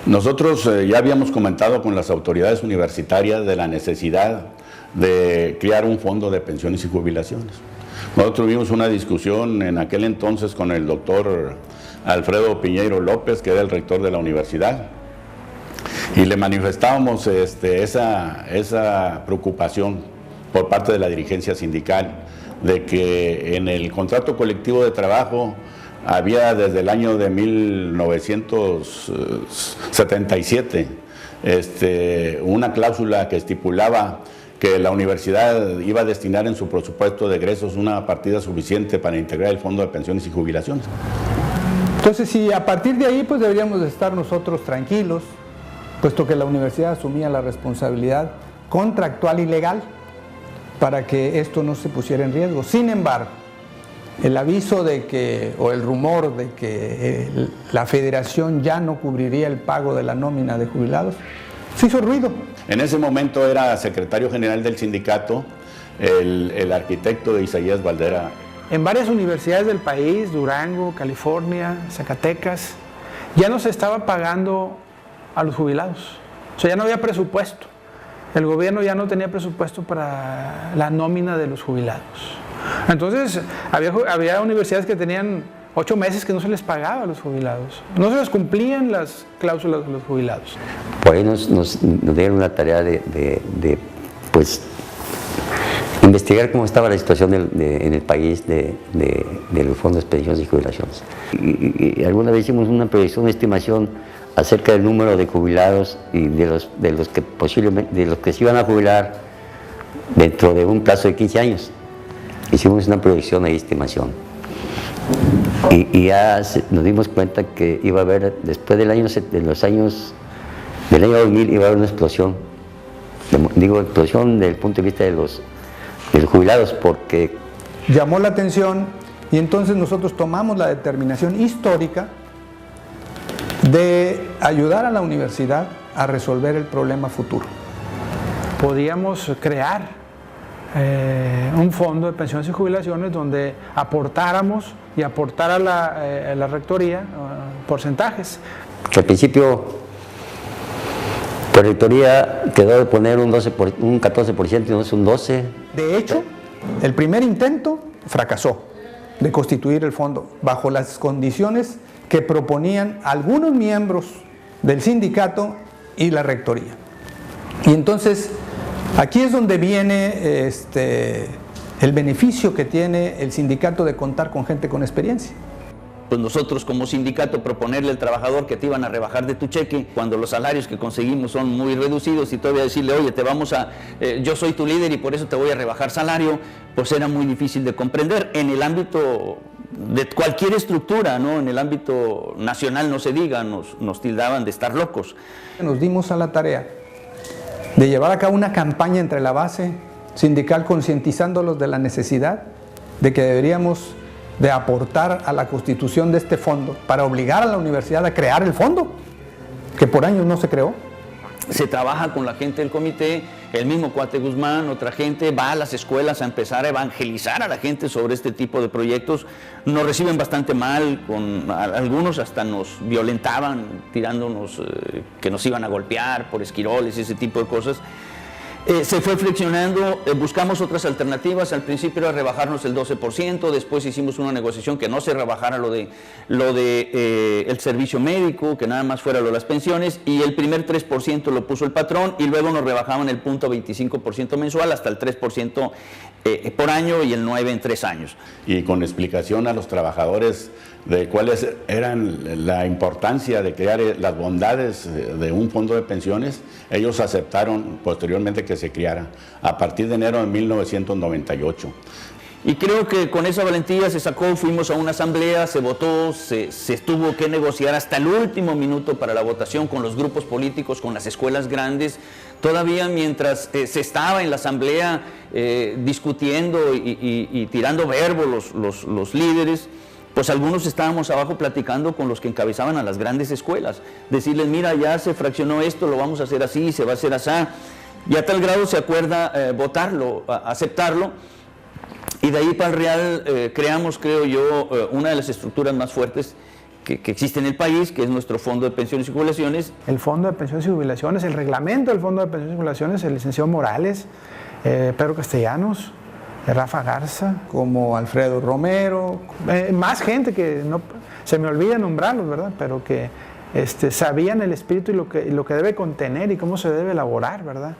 Nosotros ya habíamos comentado con las autoridades universitarias de la necesidad de crear un fondo de pensiones y jubilaciones. Nosotros tuvimos una discusión en aquel entonces con el doctor Alfredo Piñeiro López, que era el rector de la universidad, y le manifestábamos esa preocupación por parte de la dirigencia sindical, de que en el contrato colectivo de trabajo había desde el año de 1977 una cláusula que estipulaba que la universidad iba a destinar en su presupuesto de egresos una partida suficiente para integrar el fondo de pensiones y jubilaciones. Entonces, si a partir de ahí, pues deberíamos de estar nosotros tranquilos, puesto que la universidad asumía la responsabilidad contractual y legal para que esto no se pusiera en riesgo. Sin embargo, el aviso de que, o el rumor de que la federación ya no cubriría el pago de la nómina de jubilados, se hizo ruido. En ese momento era secretario general del sindicato el arquitecto de Isaías Valdera. En varias universidades del país, Durango, California, Zacatecas, ya no se estaba pagando a los jubilados. O sea, ya no había presupuesto. El gobierno ya no tenía presupuesto para la nómina de los jubilados. Entonces, había universidades que tenían 8 meses que no se les pagaba a los jubilados. No se les cumplían las cláusulas de los jubilados. Por ahí nos dieron la tarea de pues, investigar cómo estaba la situación en el país de los fondos de pensiones y jubilaciones. Y alguna vez hicimos una proyección, una estimación acerca del número de jubilados y de los que se iban a jubilar dentro de un plazo de 15 años. Hicimos una proyección y estimación. Y ya nos dimos cuenta que iba a haber, después del año 2000, iba a haber una explosión. Digo explosión desde el punto de vista de los jubilados, porque llamó la atención y entonces nosotros tomamos la determinación histórica de ayudar a la universidad a resolver el problema futuro. Podíamos crear un fondo de pensiones y jubilaciones donde aportáramos y aportara la rectoría porcentajes. Que al principio la rectoría quedó de poner un 14% y no es un 12%. De hecho, el primer intento fracasó de constituir el fondo bajo las condiciones que proponían algunos miembros del sindicato y la rectoría. Y entonces, aquí es donde viene el beneficio que tiene el sindicato de contar con gente con experiencia. Pues nosotros como sindicato proponerle al trabajador que te iban a rebajar de tu cheque cuando los salarios que conseguimos son muy reducidos y todavía decirle, oye, yo soy tu líder y por eso te voy a rebajar salario, pues era muy difícil de comprender. En el ámbito de cualquier estructura, ¿no? En el ámbito nacional no se diga, nos tildaban de estar locos. Nos dimos a la tarea de llevar a cabo una campaña entre la base sindical concientizándolos de la necesidad de que deberíamos de aportar a la constitución de este fondo para obligar a la universidad a crear el fondo, que por años no se creó. Se trabaja con la gente del comité, el mismo Cuate Guzmán, otra gente, va a las escuelas a empezar a evangelizar a la gente sobre este tipo de proyectos. Nos reciben bastante mal, algunos hasta nos violentaban, tirándonos que nos iban a golpear por esquiroles y ese tipo de cosas. Se fue flexionando, buscamos otras alternativas. Al principio era rebajarnos el 12%, después hicimos una negociación que no se rebajara lo de el servicio médico, que nada más fuera lo de las pensiones, y el primer 3% lo puso el patrón y luego nos rebajaban el 0.25% mensual hasta el 3% por año y el 9% en 3 años. Y con explicación a los trabajadores de cuáles eran la importancia de crear las bondades de un fondo de pensiones, ellos aceptaron posteriormente que se creara a partir de enero de 1998. Y creo que con esa valentía se sacó, fuimos a una asamblea, se votó, se tuvo que negociar hasta el último minuto para la votación con los grupos políticos, con las escuelas grandes. Todavía mientras se estaba en la asamblea discutiendo y tirando verbo los líderes, pues algunos estábamos abajo platicando con los que encabezaban a las grandes escuelas, decirles, mira, ya se fraccionó esto, lo vamos a hacer así, se va a hacer así, y a tal grado se acuerda votarlo, aceptarlo, y de ahí para el Real creamos, creo yo, una de las estructuras más fuertes que existe en el país, que es nuestro Fondo de Pensiones y Jubilaciones. El Fondo de Pensiones y Jubilaciones, el reglamento del Fondo de Pensiones y Jubilaciones, el licenciado Morales, Pedro Castellanos, Rafa Garza. Como Alfredo Romero. Más gente que no se me olvida nombrarlos, ¿verdad? Pero que sabían el espíritu y lo que debe contener y cómo se debe elaborar, ¿verdad?